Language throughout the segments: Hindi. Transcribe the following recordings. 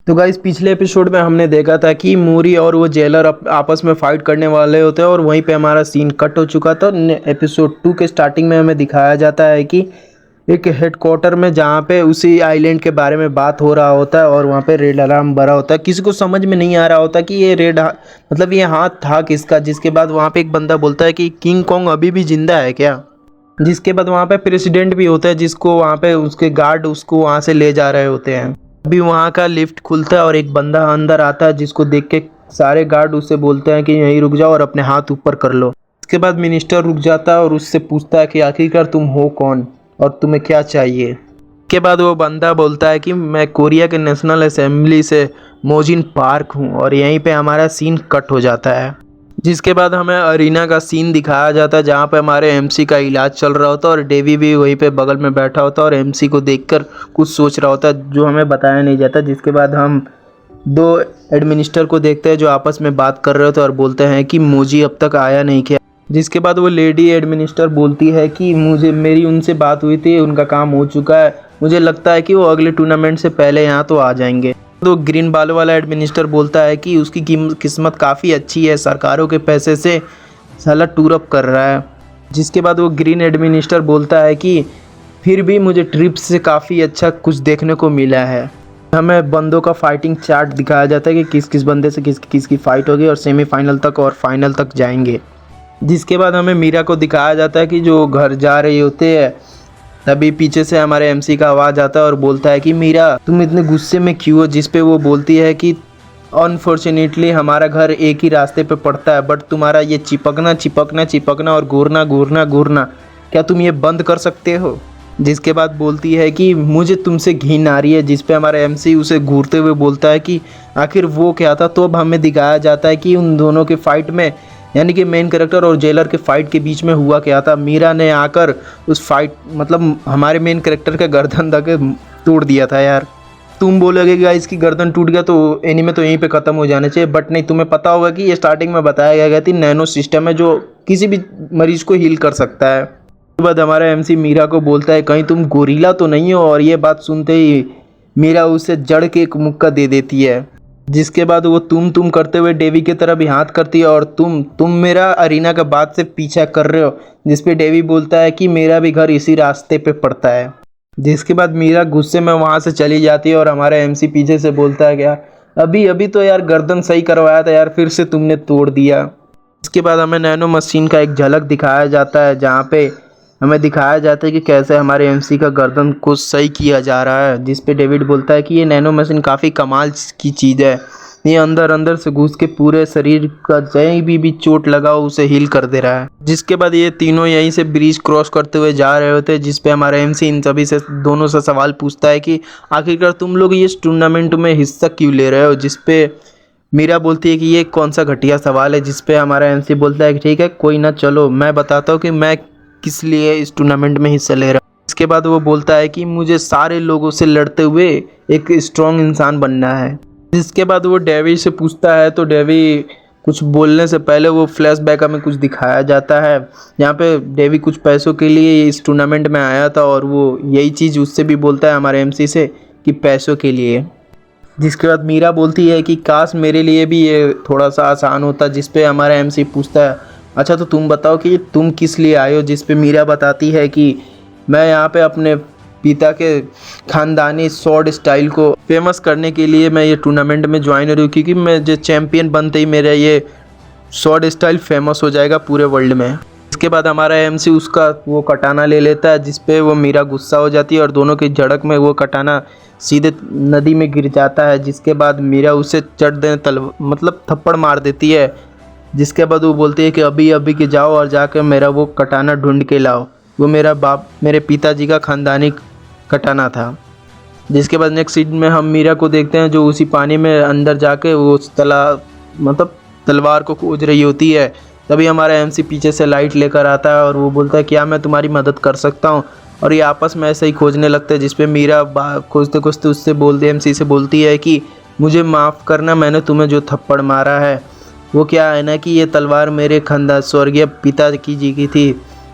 तो गाइस पिछले एपिसोड में हमने देखा था कि मूरी और वो जेलर आपस में फाइट करने वाले होते हैं और वहीं पे हमारा सीन कट हो चुका था। एपिसोड 2 के स्टार्टिंग में हमें दिखाया जाता है कि एक हेडक्वार्टर में जहाँ पे उसी आइलैंड के बारे में बात हो रहा होता है और वहाँ पे रेड अलार्म बरा होता है। किसी को समझ में नहीं आ रहा होता कि ये मतलब ये हाथ था किसका। जिसके बाद वहाँ पे एक बंदा बोलता है कि किंग कॉन्ग अभी भी जिंदा है क्या। जिसके बाद वहाँ पे प्रेसिडेंट भी होता है जिसको वहाँ पे उसके गार्ड उसको वहाँ से ले जा रहे होते हैं। अभी वहाँ का लिफ्ट खुलता है और एक बंदा अंदर आता है जिसको देख के सारे गार्ड उससे बोलते हैं कि यहीं रुक जाओ और अपने हाथ ऊपर कर लो। इसके बाद मिनिस्टर रुक जाता है और उससे पूछता है कि आखिरकार तुम हो कौन और तुम्हें क्या चाहिए। के बाद वो बंदा बोलता है कि मैं कोरिया के नेशनल असेंबली से मोजिन पार्क हूँ और यहीं पे हमारा सीन कट हो जाता है। जिसके बाद हमें अरीना का सीन दिखाया जाता है जहाँ पे हमारे एमसी का इलाज चल रहा होता है और डेवी भी वहीं पे बगल में बैठा होता है और एमसी को देखकर कुछ सोच रहा होता है जो हमें बताया नहीं जाता। जिसके बाद हम दो एडमिनिस्टर को देखते हैं जो आपस में बात कर रहे होते हैं और बोलते हैं कि मोजी अब तक आया नहीं क्या। जिसके बाद वो लेडी एडमिनिस्टर बोलती है कि मेरी उनसे बात हुई थी, उनका काम हो चुका है, मुझे लगता है कि वो अगले टूर्नामेंट से पहले यहाँ तो आ जाएंगे। तो ग्रीन बाल वाला एडमिनिस्टर बोलता है कि उसकी किस्मत काफ़ी अच्छी है, सरकारों के पैसे से साला टूर अप कर रहा है। जिसके बाद वो ग्रीन एडमिनिस्टर बोलता है कि फिर भी मुझे ट्रिप्स से काफ़ी अच्छा कुछ देखने को मिला है। हमें बंदों का फाइटिंग चार्ट दिखाया जाता है कि किस किस बंदे से किस की फ़ाइट होगी और सेमीफाइनल तक और फाइनल तक जाएंगे। जिसके बाद हमें मीरा को दिखाया जाता है कि जो घर जा रही होते हैं तभी पीछे से हमारे एमसी का आवाज़ आता है और बोलता है कि मीरा तुम इतने गुस्से में क्यों हो। जिस पे वो बोलती है कि अनफॉर्चुनेटली हमारा घर एक ही रास्ते पे पड़ता है बट तुम्हारा ये चिपकना और घूरना क्या तुम ये बंद कर सकते हो। जिसके बाद बोलती है कि मुझे तुमसे घिन आ रही है। जिस पे हमारा एमसी उसे घूरते हुए बोलता है कि आखिर वो क्या था। तो अब हमें दिखाया जाता है कि उन दोनों के फाइट में यानी कि मेन कैरेक्टर और जेलर के फाइट के बीच में हुआ क्या था। मीरा ने आकर उस फाइट मतलब हमारे मेन कैरेक्टर का गर्दन तक तोड़ दिया था। यार तुम बोलोगे कि इसकी गर्दन टूट गया तो एनीमे तो यहीं पे ख़त्म हो जाना चाहिए, बट नहीं, तुम्हें पता होगा कि ये स्टार्टिंग में बताया गया थी नैनो सिस्टम है जो किसी भी मरीज को हील कर सकता है। उसके बाद हमारा एमसी मीरा को बोलता है कहीं तुम गोरीला तो नहीं हो, और ये बात सुनते ही मीरा उसे जड़ के एक मुक्का दे देती है। जिसके बाद वो तुम करते हुए डेवी की तरफ भी हाथ करती है और तुम मेरा अरीना का बात से पीछा कर रहे हो। जिस पे डेवी बोलता है कि मेरा भी घर इसी रास्ते पे पड़ता है। जिसके बाद मीरा गुस्से में वहाँ से चली जाती है और हमारा एमसी पीछे से बोलता है क्या अभी तो यार गर्दन सही करवाया था यार, फिर से तुमने तोड़ दिया। इसके बाद हमें नैनो मशीन का एक झलक दिखाया जाता है जहाँ पे हमें दिखाया जाता है कि कैसे हमारे एमसी का गर्दन को सही किया जा रहा है। जिस पे डेविड बोलता है कि ये नैनो मशीन काफ़ी कमाल की चीज़ है, ये अंदर से घुस के पूरे शरीर का कहीं भी चोट लगा हो उसे हील कर दे रहा है। जिसके बाद ये तीनों यहीं से ब्रिज क्रॉस करते हुए जा रहे होते हैं। जिस पे हमारा एमसी इन सभी से दोनों से सवाल पूछता है कि आखिरकार तुम लोग इस टूर्नामेंट में हिस्सा क्यों ले रहे हो। जिस पे मीरा बोलती है कि ये कौन सा घटिया सवाल है। जिस पे हमारा एमसी बोलता है कि ठीक है कोई ना, चलो मैं बताता हूँ कि मैं किस लिए इस टूर्नामेंट में हिस्सा ले रहा हूँ। इसके बाद वो बोलता है कि मुझे सारे लोगों से लड़ते हुए एक स्ट्रॉन्ग इंसान बनना है। जिसके बाद वो डेवी से पूछता है तो डेवी कुछ बोलने से पहले वो फ्लैशबैक हमें कुछ दिखाया जाता है यहाँ पे डेवी कुछ पैसों के लिए इस टूर्नामेंट में आया था और वो यही चीज़ उससे भी बोलता है हमारे एमसी से कि पैसों के लिए। जिसके बाद मीरा बोलती है कि काश मेरे लिए भी ये थोड़ा सा आसान होता। जिस पे हमारा एमसी पूछता है अच्छा तो तुम बताओ कि तुम किस लिए आए हो। जिस पे मीरा बताती है कि मैं यहाँ पे अपने पिता के ख़ानदानी स्वॉर्ड स्टाइल को फेमस करने के लिए मैं ये टूर्नामेंट में ज्वाइन हो रही हूँ क्योंकि मैं जो चैम्पियन बनते ही मेरा ये स्वॉर्ड स्टाइल फेमस हो जाएगा पूरे वर्ल्ड में। इसके बाद हमारा एमसी उसका वो कटाना ले लेता है। जिस पे वो मीरा गुस्सा हो जाती है और दोनों की झड़प में वो कटाना सीधे नदी में गिर जाता है। जिसके बाद मीरा उसे चढ़ देने मतलब थप्पड़ मार देती है। जिसके बाद वो बोलती है कि अभी के जाओ और जाकर मेरा वो कटाना ढूंढ के लाओ, वो मेरे पिताजी का ख़ानदानी कटाना था। जिसके बाद नेक्स्ट सीन में हम मीरा को देखते हैं जो उसी पानी में अंदर जाके वो तलवार को खोज रही होती है। तभी हमारा एमसी पीछे से लाइट लेकर आता है और वो बोलता है क्या मैं तुम्हारी मदद कर सकता हूँ, और ये आपस में ऐसे ही खोजने लगते हैं। जिस पे मीरा खोजते खोजते उससे एमसी से बोलती है कि मुझे माफ़ करना, मैंने तुम्हें जो थप्पड़ मारा है वो क्या है ना कि ये तलवार मेरे स्वर्गीय पिता की जी की थी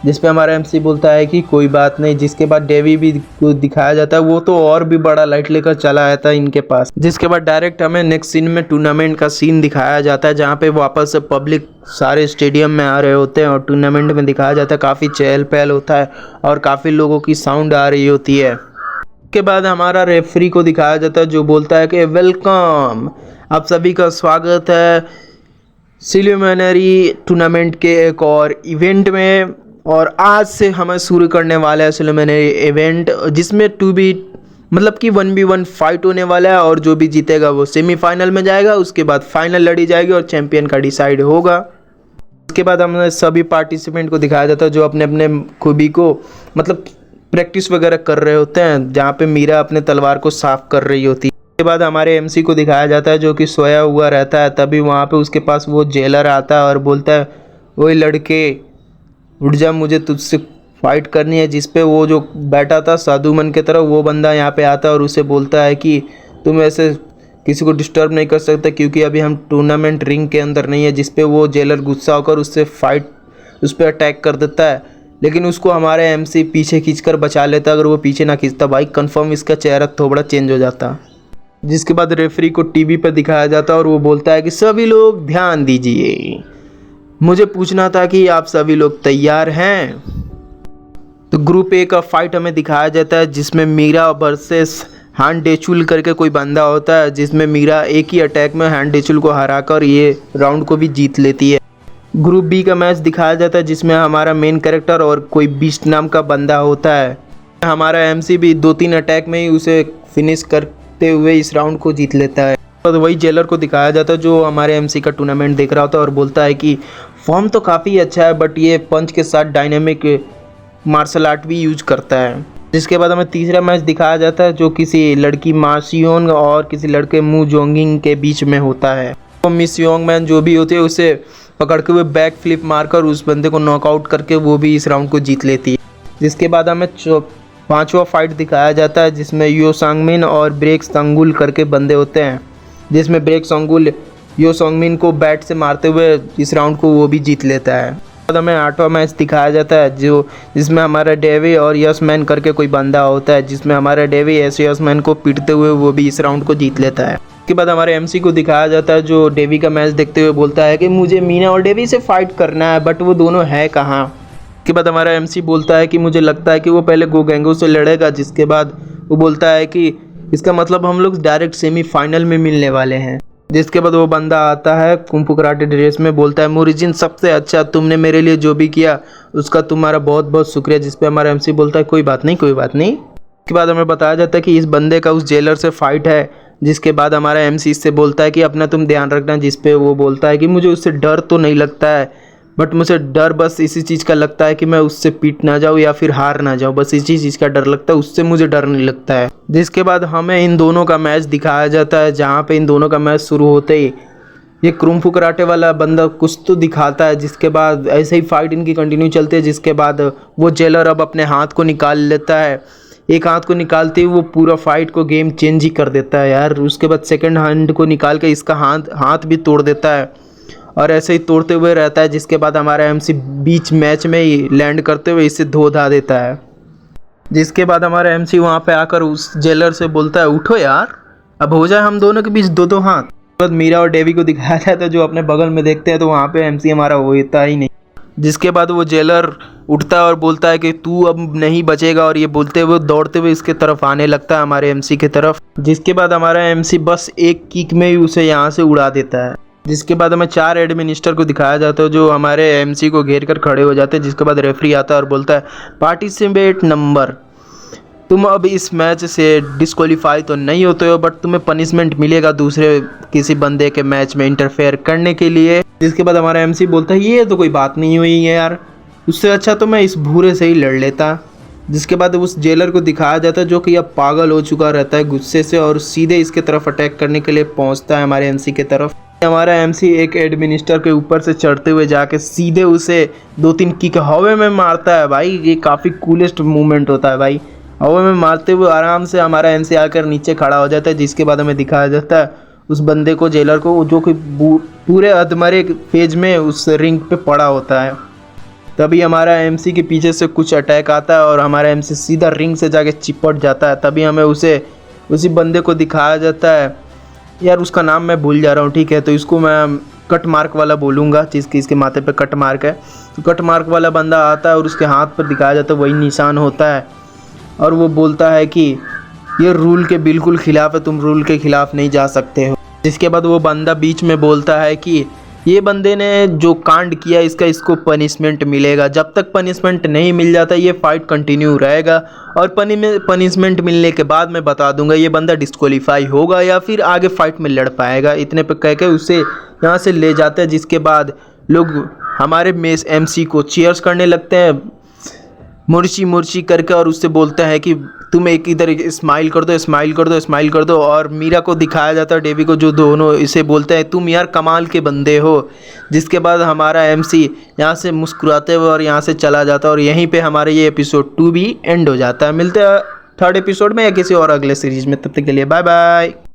जिस पे हमारा एमसी बोलता है कि कोई बात नहीं। जिसके बाद डेवी भी को दिखाया जाता है, वो तो और भी बड़ा लाइट लेकर चला आया था इनके पास। जिसके बाद डायरेक्ट हमें नेक्स्ट सीन में टूर्नामेंट का सीन दिखाया जाता है, जहाँ पे वापस से पब्लिक सारे स्टेडियम में आ रहे होते हैं और टूर्नामेंट में दिखाया जाता है। काफ़ी चहल पहल होता है और काफ़ी लोगों की साउंड आ रही होती है। उसके बाद हमारा रेफरी को दिखाया जाता है, जो बोलता है कि वेलकम, आप सभी का स्वागत है सिलिमिनरी टूर्नामेंट के एक और इवेंट में। और आज से हमें शुरू करने वाला है सिलिमिनरी इवेंट, जिसमें 2v मतलब कि 1v1 फाइट होने वाला है और जो भी जीतेगा वो सेमीफाइनल में जाएगा। उसके बाद फाइनल लड़ी जाएगी और चैंपियन का डिसाइड होगा। उसके बाद हमें सभी पार्टिसिपेंट को दिखाया जाता है जो अपने अपने खूबी को मतलब प्रैक्टिस वगैरह कर रहे होते हैं, जहाँ पे मीरा अपने तलवार को साफ कर रही होती है। उसके बाद हमारे एमसी को दिखाया जाता है जो कि सोया हुआ रहता है। तभी वहाँ पे उसके पास वो जेलर आता है और बोलता है, ओए लड़के उठ जा, मुझे तुझसे फाइट करनी है। जिस पे वो जो बैठा था साधुमन की तरह, वो बंदा यहाँ पे आता है और उसे बोलता है कि तुम ऐसे किसी को डिस्टर्ब नहीं कर सकते क्योंकि अभी हम टूर्नामेंट रिंग के अंदर नहीं है। जिस पे वो जेलर गुस्सा होकर उससे फाइट उस पर अटैक कर देता है, लेकिन उसको हमारे एमसी पीछे खींचकर बचा लेता। अगर वो पीछे ना खींचता भाई कंफर्म इसका चेहरा थोड़ा चेंज हो जाता। जिसके बाद रेफरी को टीवी पर दिखाया जाता और वो बोलता है कि सभी लोग ध्यान दीजिए, मुझे पूछना था कि आप सभी लोग तैयार हैं। तो ग्रुप ए का फाइट हमें दिखाया जाता है, जिसमें मीरा वर्सेस हान डेचुल करके कोई बंदा होता है, जिसमें मीरा एक ही अटैक में हान डेचुल को हराकर ये राउंड को भी जीत लेती है। ग्रुप बी का मैच दिखाया जाता है, जिसमें हमारा मेन कैरेक्टर और कोई बीस्ट नाम का बंदा होता है। हमारा एमसी भी 2-3 अटैक में ही उसे फिनिश करते हुए इस राउंड को जीत लेता है। तो वही जेलर को दिखाया जाता है जो हमारे एमसी का टूर्नामेंट देख रहा होता है और बोलता है कि फॉर्म तो काफ़ी अच्छा है, बट ये पंच के साथ डायनेमिक मार्शल आर्ट भी यूज करता है। जिसके बाद हमें तीसरा मैच दिखाया जाता है, जो किसी लड़की मासियोंग और किसी लड़के मू जोंगिंग के बीच में होता है। तो मिस योंग मैन जो भी होती है उसे पकड़ के हुए बैक फ्लिप मारकर उस बंदे को नॉकआउट करके वो भी इस राउंड को जीत लेती है। जिसके बाद हमें पांचवा फाइट दिखाया जाता है, जिसमें यो सांगमिन और ब्रेक संगुल करके बंदे होते हैं, जिसमें ब्रेक संगुल यो सांगमिन को बैट से मारते हुए इस राउंड को वो भी जीत लेता है। बाद हमें 8वां मैच दिखाया जाता है जिसमें हमारा डेवी और यस मैन करके कोई बंदा होता है, जिसमें हमारा डेवी ऐसे यस मैन को पीटते हुए वो भी इस राउंड को जीत लेता है। उसके बाद हमारे एमसी को दिखाया जाता है जो डेवी का मैच देखते हुए बोलता है कि मुझे मीना और डेवी से फाइट करना है, बट वो दोनों है कहाँ। उसके बाद हमारा एमसी बोलता है कि मुझे लगता है कि वो पहले गोगैंगो से लड़ेगा। जिसके बाद वो बोलता है कि इसका मतलब हम लोग डायरेक्ट सेमीफाइनल में मिलने वाले हैं। जिसके बाद वो बंदा आता है कुंफू कराटे ड्रेस में, बोलता है मोरिजिन सबसे अच्छा, तुमने मेरे लिए जो भी किया उसका तुम्हारा बहुत बहुत शुक्रिया। जिस पे हमारा एमसी बोलता है कोई बात नहीं कोई बात नहीं। उसके बाद हमें बताया जाता है कि इस बंदे का उस जेलर से फाइट है। जिसके बाद हमारा एमसी इससे बोलता है कि अपना तुम ध्यान रखना। जिस पे वो बोलता है कि मुझे उससे डर तो नहीं लगता है, बट मुझे डर बस इसी चीज़ का लगता है कि मैं उससे पीट ना जाऊँ या फिर हार ना जाऊँ, बस इसी चीज़ का डर लगता है, उससे मुझे डर नहीं लगता है। जिसके बाद हमें इन दोनों का मैच दिखाया जाता है, जहाँ पे इन दोनों का मैच शुरू होते ही ये कुंफू कराटे वाला बंदा कुछ तो दिखाता है। जिसके बाद ऐसे ही फाइट इनकी कंटिन्यू चलती है। जिसके बाद वो जेलर अब अपने हाथ को निकाल लेता है, एक हाथ को निकालते ही वो पूरा फाइट को गेम चेंज ही कर देता है यार। उसके बाद सेकंड हैंड को निकाल के इसका हाथ भी तोड़ देता है और ऐसे ही तोड़ते हुए रहता है। जिसके बाद हमारा एमसी बीच मैच में ही लैंड करते हुए इसे धो धा देता है। जिसके बाद हमारा एमसी वहाँ पे आकर उस जेलर से बोलता है उठो यार, अब हो जाए हम दोनों के बीच दो दो हाथ। उसके बाद मीरा और डेवी को दिखाया जाता है जो अपने बगल में देखते हैं, तो वहाँ पे एमसी हमारा होता ही नहीं। जिसके बाद वो जेलर उठता है और बोलता है कि तू अब नहीं बचेगा, और ये बोलते हुए दौड़ते हुए इसके तरफ आने लगता है हमारे एमसी की तरफ। जिसके बाद हमारा एमसी बस एक किक में ही उसे यहाँ से उड़ा देता है। जिसके बाद हमें 4 एडमिनिस्टर को दिखाया जाता है जो हमारे एमसी को घेर कर खड़े हो जाते हैं। जिसके बाद रेफरी आता है और बोलता है पार्टिसिपेट नंबर, तुम अब इस मैच से डिस्क्वालीफाई तो नहीं होते हो, बट तुम्हें पनिशमेंट मिलेगा दूसरे किसी बंदे के मैच में इंटरफेयर करने के लिए। जिसके बाद हमारा एमसी बोलता है ये तो कोई बात नहीं हुई है यार, उससे अच्छा तो मैं इस भूरे से ही लड़ लेता। जिसके बाद उस जेलर को दिखाया जाता है जो कि अब पागल हो चुका रहता है गुस्से से, और सीधे इसके तरफ अटैक करने के लिए पहुंचता है हमारे एमसी की तरफ। हमारा एमसी एक एडमिनिस्टर के ऊपर से चढ़ते हुए जाके सीधे उसे 2-3 किक हवा में मारता है। भाई ये काफ़ी कूलेस्ट मूवमेंट होता है भाई, हवा में मारते हुए आराम से हमारा एमसी आकर नीचे खड़ा हो जाता है। जिसके बाद हमें दिखाया जाता है उस बंदे को, जेलर को, जो कि पूरे अधमरे फेज में उस रिंग पे पड़ा होता है। तभी हमारा एमसी के पीछे से कुछ अटैक आता है और हमारा एमसी सीधा रिंग से जाके चिपट जाता है। तभी हमें उसी बंदे को दिखाया जाता है, यार उसका नाम मैं भूल जा रहा हूँ, ठीक है, तो इसको मैं कट मार्क वाला बोलूँगा, जिसकी इसके माथे पे कट मार्क है। तो कट मार्क वाला बंदा आता है और उसके हाथ पर दिखाया जाता है वही निशान होता है, और वो बोलता है कि ये रूल के बिल्कुल खिलाफ है, तुम रूल के खिलाफ नहीं जा सकते हो। जिसके बाद वो बंदा बीच में बोलता है कि ये बंदे ने जो कांड किया इसको पनिशमेंट मिलेगा, जब तक पनिशमेंट नहीं मिल जाता ये फाइट कंटिन्यू रहेगा, और पनिशमेंट मिलने के बाद मैं बता दूंगा ये बंदा डिस्क्वालीफाई होगा या फिर आगे फाइट में लड़ पाएगा। इतने पे कह के उसे यहाँ से ले जाते हैं। जिसके बाद लोग हमारे मेस एमसी को चीयर्स करने लगते हैं मुर्ची मुर्ची करके, और उससे बोलता है कि तुम एक इधर स्माइल कर दो, स्माइल कर दो, स्माइल कर दो। और मीरा को दिखाया जाता है, डेवी को, जो दोनों इसे बोलते हैं तुम यार कमाल के बंदे हो। जिसके बाद हमारा एमसी यहाँ से मुस्कुराते हुए और यहाँ से चला जाता है, और यहीं पे हमारे ये एपिसोड 2 भी एंड हो जाता है। मिलते हैं थर्ड एपिसोड में या किसी और अगले सीरीज में, तब तक के लिए बाय बाय।